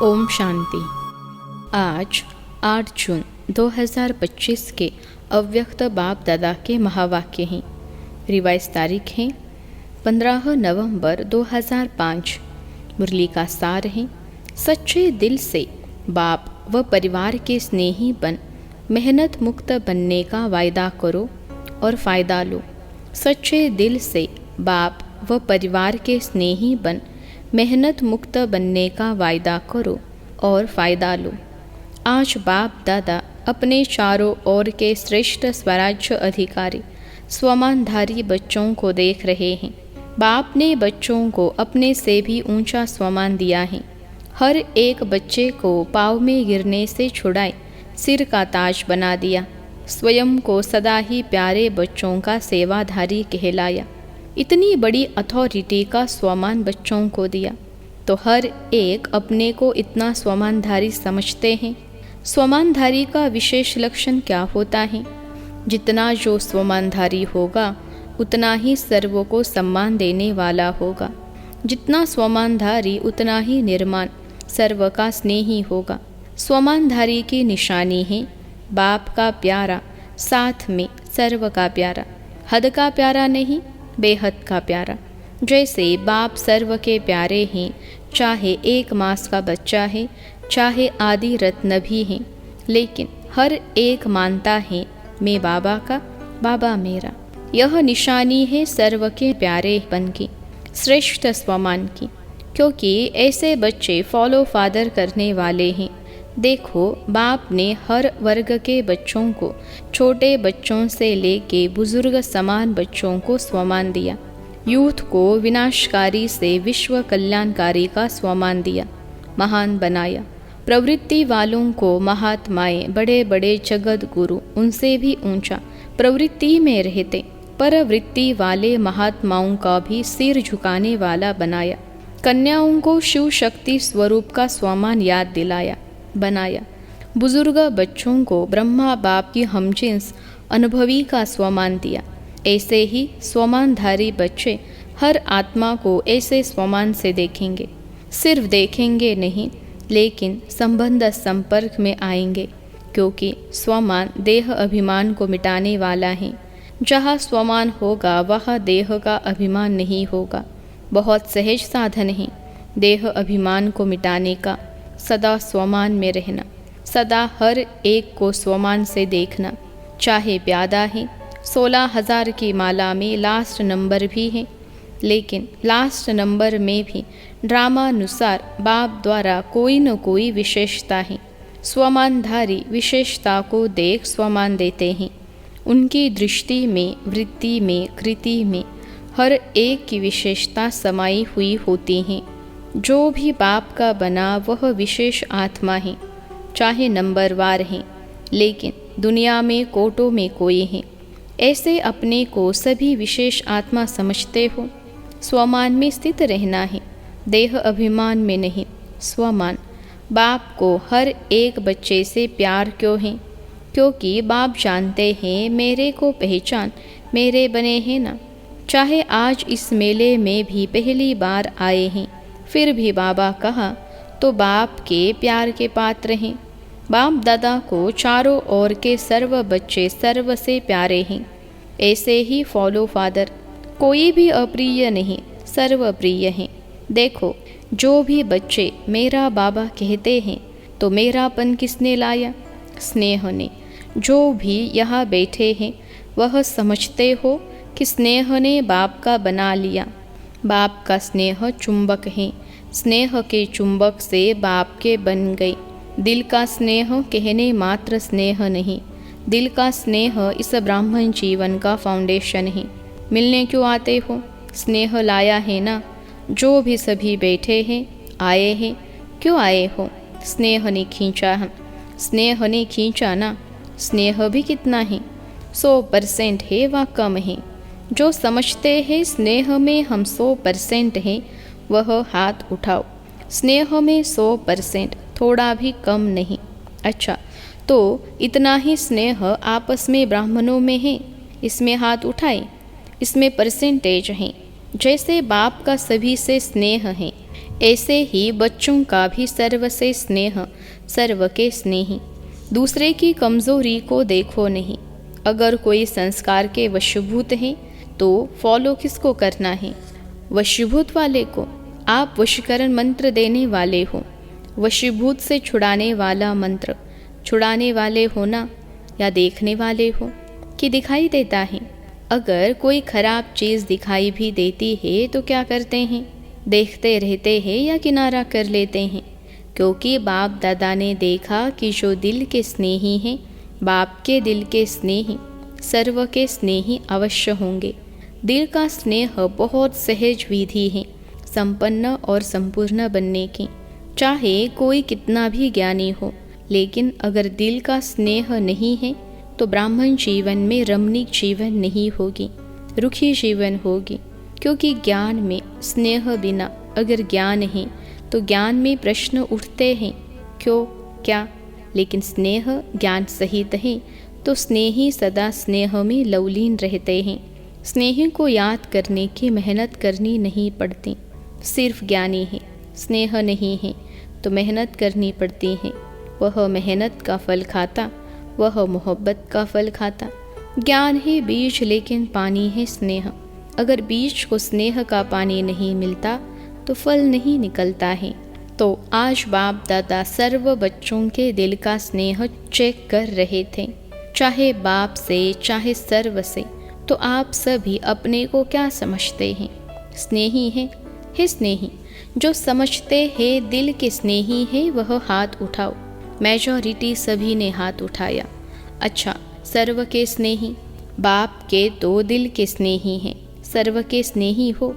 ओम शांति। आज 8 जून 2025 के अव्यक्त बाप दादा के महावाक्य हैं। रिवाइज तारीख है 15 नवंबर 2005। मुरली का सार है, सच्चे दिल से बाप व परिवार के स्नेही बन मेहनत मुक्त बनने का वायदा करो और फ़ायदा लो। सच्चे दिल से बाप व परिवार के स्नेही बन मेहनत मुक्त बनने का वायदा करो और फ़ायदा लो। आज बाप दादा अपने चारों ओर के श्रेष्ठ स्वराज्य अधिकारी स्वमानधारी बच्चों को देख रहे हैं। बाप ने बच्चों को अपने से भी ऊंचा स्वमान दिया है। हर एक बच्चे को पाँव में गिरने से छुड़ाए सिर का ताज बना दिया। स्वयं को सदा ही प्यारे बच्चों का सेवाधारी कहलाया। इतनी बड़ी अथॉरिटी का स्वमान बच्चों को दिया तो हर एक अपने को इतना स्वमानधारी समझते हैं। स्वमानधारी का विशेष लक्षण क्या होता है? जितना जो स्वमानधारी होगा उतना ही सर्वों को सम्मान देने वाला होगा। जितना स्वमानधारी उतना ही निर्माण सर्व का स्नेही होगा। स्वमानधारी की निशानी है बाप का प्यारा, साथ में सर्व का प्यारा। हद का प्यारा नहीं, बेहद का प्यारा। जैसे बाप सर्व के प्यारे हैं, चाहे 1 मास का बच्चा है, चाहे आदि रत्न भी हैं, लेकिन हर एक मानता है मैं बाबा का, बाबा मेरा। यह निशानी है सर्व के प्यारे बन की, श्रेष्ठ स्वमान की, क्योंकि ऐसे बच्चे फॉलो फादर करने वाले हैं। देखो, बाप ने हर वर्ग के बच्चों को, छोटे बच्चों से लेके बुजुर्ग समान बच्चों को स्वमान दिया। यूथ को विनाशकारी से विश्व कल्याणकारी का स्वमान दिया, महान बनाया। प्रवृत्ति वालों को महात्माएं, बड़े बड़े जगत गुरु उनसे भी ऊंचा प्रवृत्ति में रहते, पर वृत्ति वाले महात्माओं का भी सिर झुकाने वाला बनाया। कन्याओं को शिव शक्ति स्वरूप का स्वमान याद दिलाया, बनाया। बुजुर्ग बच्चों को ब्रह्मा बाप की हमजिन्स अनुभवी का स्वमान दिया। ऐसे ही स्वमानधारी बच्चे हर आत्मा को ऐसे स्वमान से देखेंगे। सिर्फ देखेंगे नहीं, लेकिन संबंध संपर्क में आएंगे, क्योंकि स्वमान देह अभिमान को मिटाने वाला है। जहाँ स्वमान होगा वहाँ देह का अभिमान नहीं होगा। बहुत सहज साधन है देह अभिमान को मिटाने का। सदा स्वमान में रहना, सदा हर एक को स्वमान से देखना। चाहे प्यादा है, 16,000 की माला में लास्ट नंबर भी है, लेकिन लास्ट नंबर में भी ड्रामानुसार बाप द्वारा कोई न कोई विशेषता है। स्वमानधारी विशेषता को देख स्वमान देते हैं। उनकी दृष्टि में, वृत्ति में, कृति में हर एक की विशेषता समाई हुई होती हैं। जो भी बाप का बना वह विशेष आत्मा है, चाहे नंबरवार हैं, लेकिन दुनिया में कोटों में कोई है। ऐसे अपने को सभी विशेष आत्मा समझते हो। स्वमान में स्थित रहना है, देह अभिमान में नहीं। स्वमान। बाप को हर एक बच्चे से प्यार क्यों है? क्योंकि बाप जानते हैं मेरे को पहचान मेरे बने हैं ना। चाहे आज इस मेले में भी पहली बार आए हैं, फिर भी बाबा कहा तो बाप के प्यार के पात्र हैं। बाप दादा को चारों ओर के सर्व बच्चे सर्व से प्यारे हैं। ऐसे ही फॉलो फादर, कोई भी अप्रिय नहीं, सर्व प्रिय हैं। देखो, जो भी बच्चे मेरा बाबा कहते हैं तो मेरापन किसने लाया? स्नेह ने। जो भी यहाँ बैठे हैं वह समझते हो कि स्नेह ने बाप का बना लिया। बाप का स्नेह चुंबक है, स्नेह के चुंबक से बाप के बन गए। दिल का स्नेह कहने मात्र स्नेह नहीं, दिल का स्नेह इस ब्राह्मण जीवन का फाउंडेशन है। मिलने क्यों आते हो? स्नेह लाया है ना। जो भी सभी बैठे हैं, आए हैं, क्यों आए हो? स्नेह ने खींचा है, स्नेह ने खींचा ना। स्नेह भी कितना है? 100% है व कम है? जो समझते हैं स्नेह में हम 100% हैं, वह हाथ उठाओ। स्नेह में 100%, थोड़ा भी कम नहीं। अच्छा, तो इतना ही स्नेह आपस में ब्राह्मणों में है, इसमें हाथ उठाए। इसमें परसेंटेज हैं, जैसे बाप का सभी से स्नेह है, ऐसे ही बच्चों का भी सर्व से स्नेह, सर्व के स्नेही। दूसरे की कमजोरी को देखो नहीं। अगर कोई संस्कार के वशीभूत हैं तो फॉलो किसको करना है? वशीभूत वाले को। आप वशीकरण मंत्र देने वाले हो, वशीभूत से छुड़ाने वाला मंत्र। छुड़ाने वाले हो ना, या देखने वाले हो कि दिखाई देता है? अगर कोई खराब चीज़ दिखाई भी देती है तो क्या करते हैं? देखते रहते हैं या किनारा कर लेते हैं? क्योंकि बाप दादा ने देखा कि जो दिल के स्नेही हैं, बाप के दिल के स्नेही, सर्व के स्नेही अवश्य होंगे। दिल का स्नेह बहुत सहज विधि है संपन्न और संपूर्ण बनने की। चाहे कोई कितना भी ज्ञानी हो, लेकिन अगर दिल का स्नेह नहीं है तो ब्राह्मण जीवन में रमणीक जीवन नहीं होगी, रुखी जीवन होगी। क्योंकि ज्ञान में स्नेह बिना अगर ज्ञान है तो ज्ञान में प्रश्न उठते हैं, क्यों, क्या। लेकिन स्नेह ज्ञान सहित है तो स्नेही सदा स्नेह में लवलीन रहते हैं। स्नेही को याद करने की मेहनत करनी नहीं पड़ती। सिर्फ ज्ञानी है, स्नेह नहीं है तो मेहनत करनी पड़ती है। वह मेहनत का फल खाता, वह मोहब्बत का फल खाता। ज्ञान है बीज लेकिन पानी है स्नेह। अगर बीज को स्नेह का पानी नहीं मिलता तो फल नहीं निकलता है। तो आज बाप दादा सर्व बच्चों के दिल का स्नेह चेक कर रहे थे, चाहे बाप से चाहे सर्व से। तो आप सभी अपने को क्या समझते हैं? स्नेही है स्नेही। जो समझते हैं दिल के स्नेही है वह हाथ उठाओ। मेजॉरिटी सभी ने हाथ उठाया। अच्छा, सर्व के स्नेही, बाप के तो दिल के स्नेही हैं। सर्व के स्नेही हो,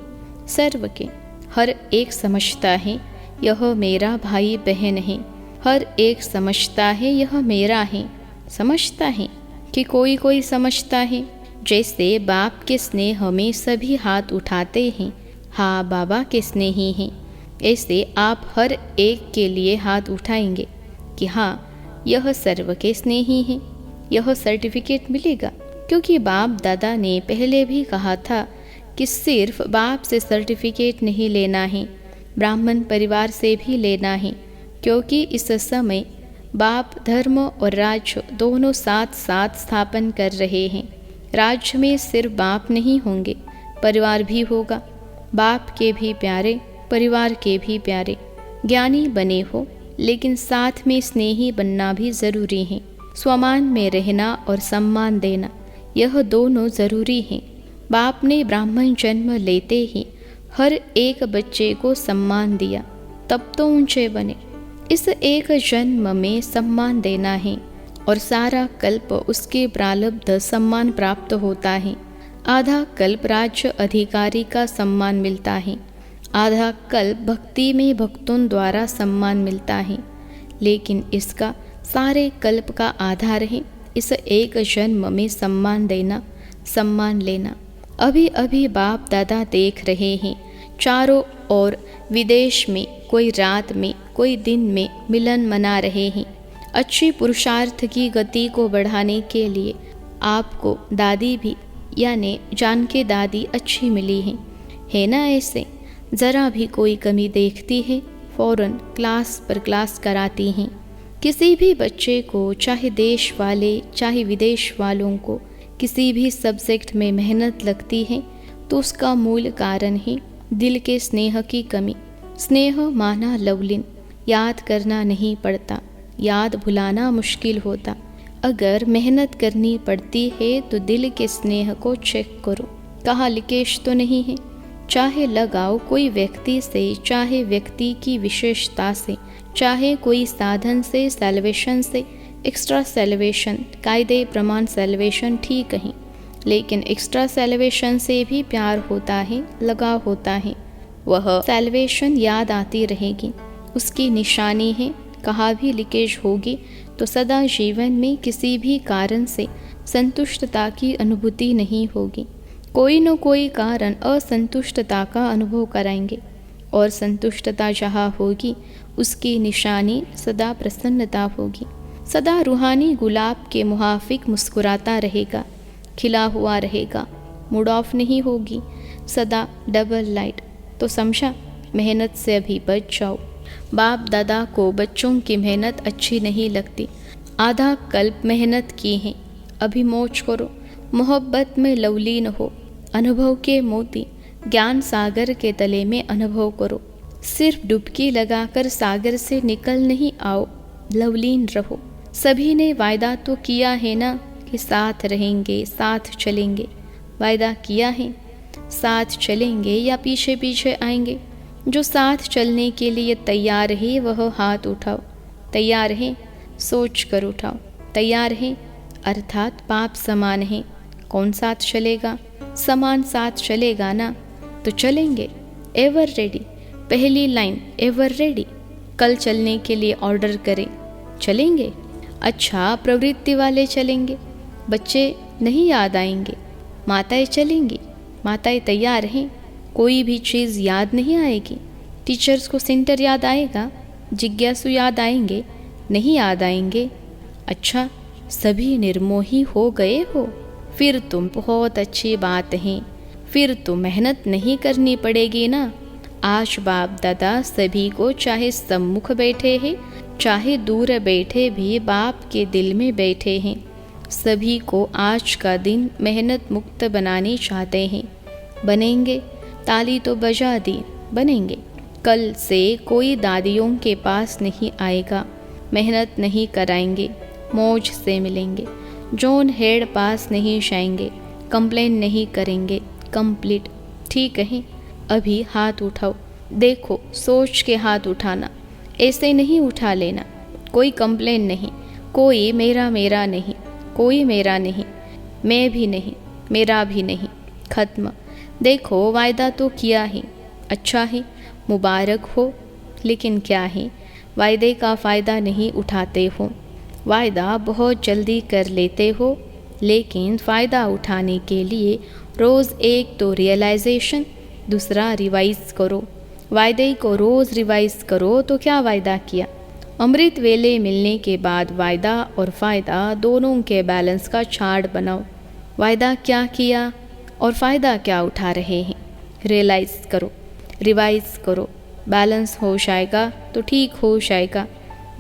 सर्व के। हर एक समझता है यह मेरा भाई बहन है। हर एक समझता है यह मेरा है। समझता है कि कोई कोई समझता है। जैसे बाप के स्नेह में सभी हाथ उठाते हैं, हाँ बाबा के स्नेही हैं, ऐसे आप हर एक के लिए हाथ उठाएंगे कि हाँ यह सर्व के स्नेही हैं। यह सर्टिफिकेट मिलेगा, क्योंकि बाप दादा ने पहले भी कहा था कि सिर्फ बाप से सर्टिफिकेट नहीं लेना है, ब्राह्मण परिवार से भी लेना है। क्योंकि इस समय बाप धर्म और राज्य दोनों साथ साथ स्थापन कर रहे हैं। राज्य में सिर्फ बाप नहीं होंगे, परिवार भी होगा। बाप के भी प्यारे, परिवार के भी प्यारे। ज्ञानी बने हो, लेकिन साथ में स्नेही बनना भी ज़रूरी है। स्वमान में रहना और सम्मान देना, यह दोनों ज़रूरी हैं। बाप ने ब्राह्मण जन्म लेते ही हर एक बच्चे को सम्मान दिया, तब तो ऊंचे बने। इस एक जन्म में सम्मान देना है और सारा कल्प उसके प्रारब्ध सम्मान प्राप्त होता है। आधा कल्प राज्य अधिकारी का सम्मान मिलता है, आधा कल्प भक्ति में भक्तों द्वारा सम्मान मिलता है। लेकिन इसका सारे कल्प का आधार है इस एक जन्म में सम्मान देना, सम्मान लेना। अभी अभी बाप दादा देख रहे हैं, चारों ओर विदेश में कोई रात में कोई दिन में मिलन मना रहे हैं। अच्छी पुरुषार्थ की गति को बढ़ाने के लिए आपको दादी भी यानी जान के दादी अच्छी मिली है ना? ऐसे ज़रा भी कोई कमी देखती है फौरन क्लास पर क्लास कराती हैं। किसी भी बच्चे को, चाहे देश वाले चाहे विदेश वालों को, किसी भी सब्जेक्ट में मेहनत लगती है तो उसका मूल कारण है दिल के स्नेह की कमी। स्नेह माना लवलीन, याद करना नहीं पड़ता, याद भुलाना मुश्किल होता। अगर मेहनत करनी पड़ती है तो दिल के स्नेह को चेक करो, कहाँ लीकेज तो नहीं है। चाहे लगाओ कोई व्यक्ति से, चाहे व्यक्ति की विशेषता से, चाहे कोई साधन से, सेल्वेशन से, एक्स्ट्रा सेल्वेशन, कायदे प्रमाण सेल्वेशन ठीक है, लेकिन एक्स्ट्रा सेल्वेशन से भी प्यार होता है, लगाव होता है। वह सेल्वेशन याद आती रहेगी, उसकी निशानी है। कहाँ भी लीकेज होगी तो सदा जीवन में किसी भी कारण से संतुष्टता की अनुभूति नहीं होगी। कोई न कोई कारण असंतुष्टता का अनुभव कराएंगे, और संतुष्टता जहाँ होगी उसकी निशानी सदा प्रसन्नता होगी। सदा रूहानी गुलाब के मुहाफिक मुस्कुराता रहेगा, खिला हुआ रहेगा, मूड ऑफ नहीं होगी। सदा डबल लाइट। तो समझा, मेहनत से अभी बच जाओ। बाप दादा को बच्चों की मेहनत अच्छी नहीं लगती। आधा कल्प मेहनत की है, अभी मौज करो। मोहब्बत में लवलीन हो, अनुभव के मोती ज्ञान सागर के तले में अनुभव करो। सिर्फ डुबकी लगाकर सागर से निकल नहीं आओ, लवलीन रहो। सभी ने वायदा तो किया है ना कि साथ रहेंगे, साथ चलेंगे। वायदा किया है, साथ चलेंगे या पीछे पीछे आएंगे। जो साथ चलने के लिए तैयार है वह हाथ उठाओ। तैयार है, सोच कर उठाओ। तैयार है अर्थात पाप समान है। कौन साथ चलेगा? समान साथ चलेगा ना, तो चलेंगे। एवर रेडी, पहली लाइन एवर रेडी। कल चलने के लिए ऑर्डर करें, चलेंगे। अच्छा, प्रवृत्ति वाले चलेंगे, बच्चे नहीं याद आएंगे। माताएं चलेंगी, माताएं तैयार हैं। कोई भी चीज़ याद नहीं आएगी। टीचर्स को सेंटर याद आएगा, जिज्ञासु याद आएंगे, नहीं याद आएंगे। अच्छा, सभी निर्मोही हो गए हो, फिर तुम बहुत अच्छी बात है। फिर तो मेहनत नहीं करनी पड़ेगी ना। आज बाप दादा सभी को चाहे सम्मुख बैठे हैं, चाहे दूर बैठे भी बाप के दिल में बैठे हैं, सभी को आज का दिन मेहनत मुक्त बनाने चाहते हैं। बनेंगे, ताली तो बजा दी, बनेंगे। कल से कोई दादियों के पास नहीं आएगा, मेहनत नहीं कराएंगे, मौज से मिलेंगे। जॉन हेड पास नहीं जाएंगे, कंप्लेन नहीं करेंगे, कंप्लीट। ठीक है, अभी हाथ उठाओ। देखो, सोच के हाथ उठाना, ऐसे नहीं उठा लेना। कोई कंप्लेन नहीं, कोई मेरा मेरा नहीं, कोई मेरा नहीं, मैं भी नहीं, मेरा भी नहीं, खत्म। देखो, वायदा तो किया है, अच्छा है, मुबारक हो। लेकिन क्या है, वायदे का फ़ायदा नहीं उठाते हो। वायदा बहुत जल्दी कर लेते हो, लेकिन फ़ायदा उठाने के लिए रोज़ एक तो रियलाइजेशन, दूसरा रिवाइज़ करो। वायदे को रोज़ रिवाइज़ करो तो क्या वायदा किया। अमृत वेले मिलने के बाद वायदा और फ़ायदा दोनों के बैलेंस का चार्ट बनाओ। वायदा क्या किया और फ़ायदा क्या उठा रहे हैं, रियलाइज़ करो, रिवाइज़ करो। बैलेंस हो जाएगा तो ठीक हो जाएगा।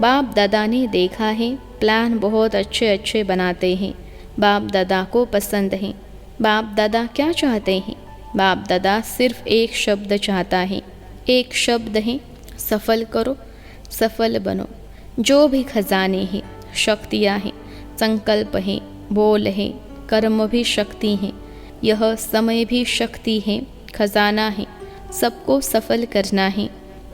बाप दादा ने देखा है, प्लान बहुत अच्छे अच्छे बनाते हैं, बाप दादा को पसंद है। बाप दादा क्या चाहते हैं? बाप दादा सिर्फ एक शब्द चाहता है, एक शब्द है, सफल करो, सफल बनो। जो भी खजाने हैं, शक्तियाँ हैं, संकल्प हैं, बोल हैं, कर्म भी शक्ति हैं, यह समय भी शक्ति है, खजाना है। सबको सफल करना है,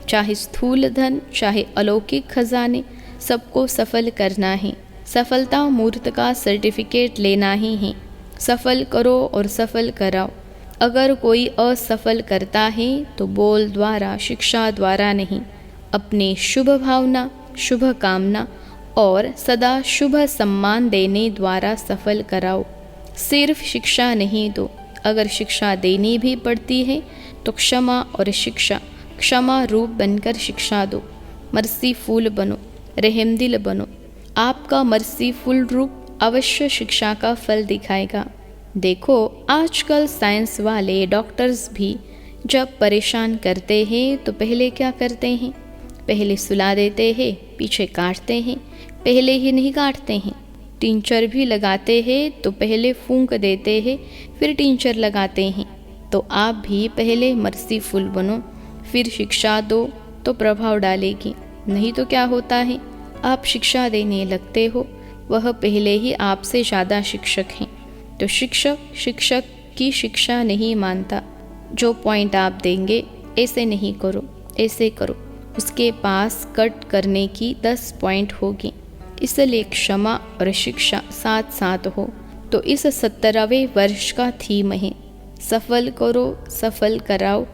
चाहे स्थूल धन चाहे अलौकिक खजाने, सबको सफल करना है। सफलता मूर्त का सर्टिफिकेट लेना ही है। सफल करो और सफल कराओ। अगर कोई असफल करता है तो बोल द्वारा, शिक्षा द्वारा नहीं, अपने शुभ भावना, शुभ कामना और सदा शुभ सम्मान देने द्वारा सफल कराओ। सिर्फ शिक्षा नहीं दो, अगर शिक्षा देनी भी पड़ती है तो क्षमा और शिक्षा, क्षमा रूप बनकर शिक्षा दो। मर्सीफुल बनो, रहमदिल बनो। आपका मर्सीफुल रूप अवश्य शिक्षा का फल दिखाएगा। देखो, आजकल साइंस वाले डॉक्टर्स भी जब परेशान करते हैं तो पहले क्या करते हैं? पहले सुला देते हैं, पीछे काटते हैं, पहले ही नहीं काटते हैं। टिंचर भी लगाते हैं तो पहले फूंक देते हैं, फिर टिंचर लगाते हैं। तो आप भी पहले मर्सीफुल बनो, फिर शिक्षा दो तो प्रभाव डालेगी। नहीं तो क्या होता है, आप शिक्षा देने लगते हो, वह पहले ही आपसे ज़्यादा शिक्षक हैं। तो शिक्षक शिक्षक की शिक्षा नहीं मानता। जो पॉइंट आप देंगे, ऐसे नहीं करो, ऐसे करो, उसके पास कट करने की 10 पॉइंट होगी। इसलिए क्षमा और शिक्षा साथ साथ हो। तो इस 17वें वर्ष का थीम है, सफल करो, सफल कराओ,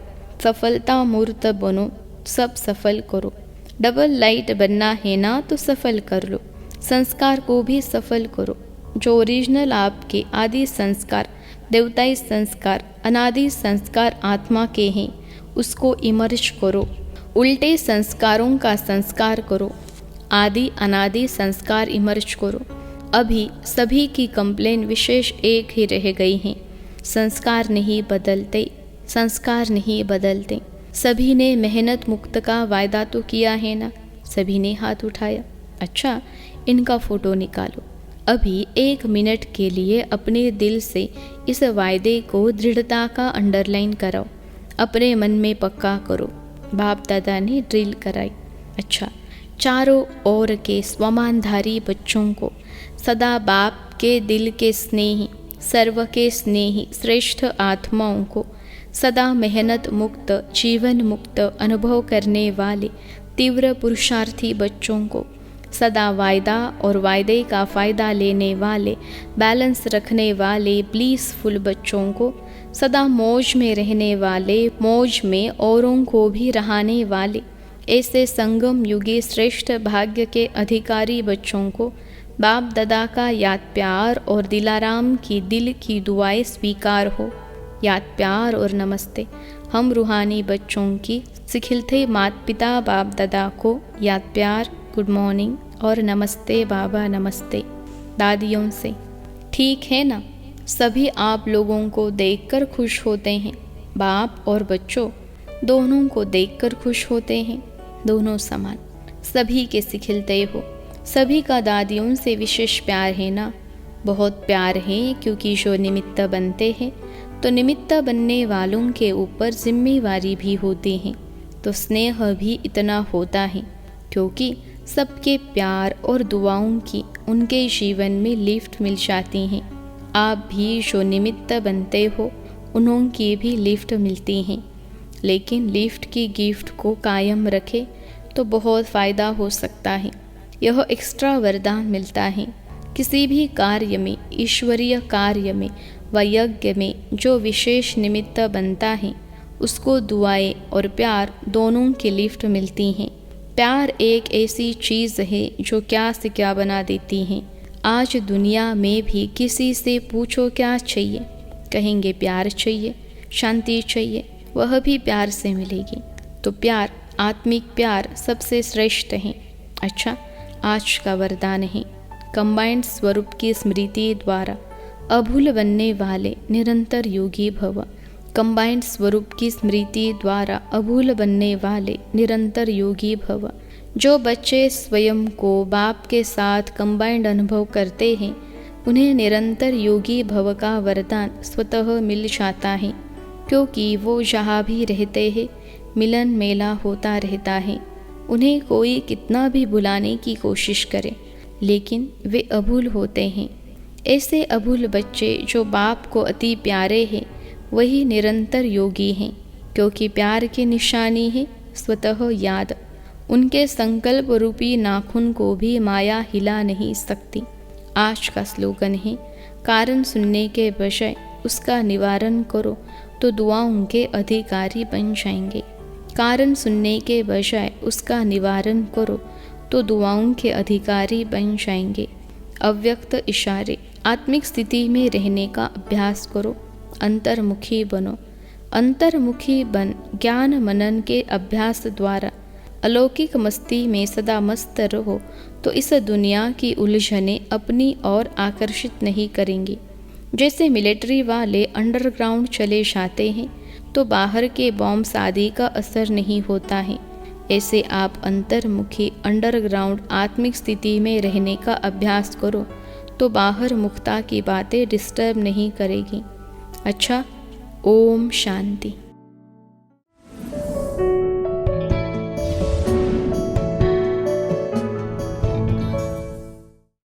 सफलता मूर्त बनो, सब सफल करो। डबल लाइट बनना है ना तो सफल कर लो। संस्कार को भी सफल करो। जो ओरिजिनल आपके आदि संस्कार, देवताई संस्कार, अनादि संस्कार आत्मा के हैं, उसको इमर्ज करो। उल्टे संस्कारों का संस्कार करो। आदि अनादि संस्कार इमर्ज करो। अभी सभी की कंप्लेन विशेष एक ही रह गई हैं, संस्कार नहीं बदलते, संस्कार नहीं बदलते। सभी ने मेहनत मुक्त का वायदा तो किया है ना? सभी ने हाथ उठाया। अच्छा, इनका फ़ोटो निकालो। अभी 1 मिनट के लिए अपने दिल से इस वायदे को दृढ़ता का अंडरलाइन कराओ, अपने मन में पक्का करो। बाप दादा ने ड्रिल कराई। अच्छा, चारों ओर के स्वमानधारी बच्चों को सदा बाप के दिल के स्नेही, सर्व के स्नेही श्रेष्ठ आत्माओं को, सदा मेहनत मुक्त, जीवन मुक्त अनुभव करने वाले तीव्र पुरुषार्थी बच्चों को, सदा वायदा और वायदे का फ़ायदा लेने वाले, बैलेंस रखने वाले ब्लीसफुल बच्चों को, सदा मौज में रहने वाले, मौज में औरों को भी रहाने वाले, ऐसे संगम युगी श्रेष्ठ भाग्य के अधिकारी बच्चों को बाप दादा का याद प्यार और दिलाराम की दिल की दुआएं स्वीकार हो। याद प्यार और नमस्ते। हम रूहानी बच्चों की सिखिलते माता पिता बाप दादा को याद प्यार, गुड मॉर्निंग और नमस्ते बाबा, नमस्ते दादियों से। ठीक है ना? सभी आप लोगों को देखकर खुश होते हैं। बाप और बच्चों दोनों को देखकर खुश होते हैं। दोनों समान, सभी के सिखिलते हो। सभी का दादियों से विशेष प्यार है ना? बहुत प्यार है, क्योंकि जो निमित्त बनते हैं तो निमित्त बनने वालों के ऊपर जिम्मेवारी भी होती है, तो स्नेह भी इतना होता है, क्योंकि सबके प्यार और दुआओं की उनके जीवन में लिफ्ट मिल जाती हैं। आप भी जो निमित्त बनते हो उन्हों की भी लिफ्ट मिलती हैं, लेकिन लिफ्ट की गिफ्ट को कायम रखे तो बहुत फ़ायदा हो सकता है। यह एक्स्ट्रा वरदान मिलता है। किसी भी कार्य में, ईश्वरीय कार्य में व यज्ञ में जो विशेष निमित्त बनता है उसको दुआएं और प्यार दोनों की लिफ्ट मिलती हैं। प्यार एक ऐसी चीज़ है जो क्या से क्या बना देती है। आज दुनिया में भी किसी से पूछो क्या चाहिए, कहेंगे प्यार चाहिए, शांति चाहिए, वह भी प्यार से मिलेगी। तो प्यार, आत्मिक प्यार सबसे श्रेष्ठ है। अच्छा, आज का वरदान है कंबाइंड स्वरूप की स्मृति द्वारा अभूल बनने वाले निरंतर योगी भव। कंबाइंड स्वरूप की स्मृति द्वारा अभूल बनने वाले निरंतर योगी भव। जो बच्चे स्वयं को बाप के साथ कंबाइंड अनुभव करते हैं उन्हें निरंतर योगी भव का वरदान स्वतः मिल जाता है, क्योंकि वो जहाँ भी रहते हैं मिलन मेला होता रहता है। उन्हें कोई कितना भी बुलाने की कोशिश करे, लेकिन वे अभूल होते हैं। ऐसे अभूल बच्चे जो बाप को अति प्यारे हैं वही निरंतर योगी हैं, क्योंकि प्यार की निशानी है स्वतः याद। उनके संकल्प रूपी नाखून को भी माया हिला नहीं सकती। आज का स्लोगन है कारण सुनने के बजाय उसका निवारण करो तो दुआओं के अधिकारी बन जाएंगे। कारण सुनने के बजाय उसका निवारण करो तो दुआओं के अधिकारी बन जाएंगे। अव्यक्त इशारे। आत्मिक स्थिति में रहने का अभ्यास करो, अंतर्मुखी बनो। अंतर्मुखी बन ज्ञान मनन के अभ्यास द्वारा अलौकिक मस्ती में सदा मस्त रहो तो इस दुनिया की उलझनें अपनी ओर आकर्षित नहीं करेंगी। जैसे मिलिट्री वाले अंडरग्राउंड चले जाते हैं तो बाहर के बॉम्ब्स आदि का असर नहीं होता है, ऐसे आप अंतर्मुखी अंडरग्राउंड आत्मिक स्थिति में रहने का अभ्यास करो तो बाहर मुक्ता की बातें डिस्टर्ब नहीं करेगी। अच्छा, ओम शांति।